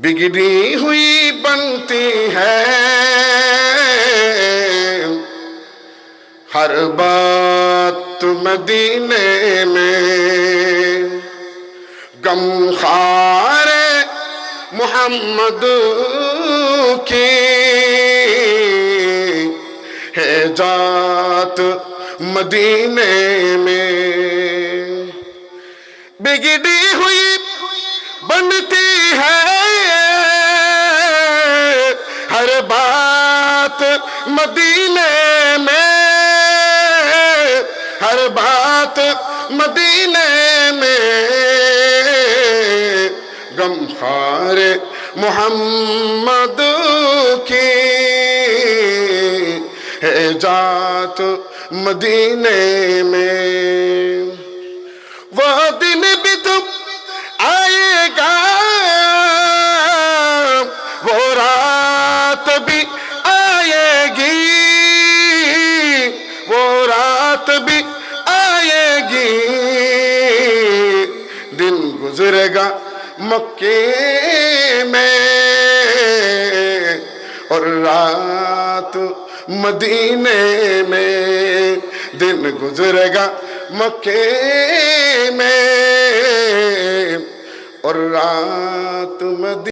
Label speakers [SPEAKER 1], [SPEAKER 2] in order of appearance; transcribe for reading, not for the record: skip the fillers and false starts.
[SPEAKER 1] बिगड़ी हुई बनती है हर बात मदीने में। गमखार मोहम्मद की है जात मदीने में। बिगड़ी हुई बनती है हर बात मदीने में, हर बात मदीने में। गमखार मोहम्मद की है जात मदीने में। वो दिन भी तुम आएगा, वो रात भी आएगी, वो रात भी आएगी। दिन गुजरेगा मक्के में और रात मदीने में। दिन गुजरेगा मक्के में और रात मदीने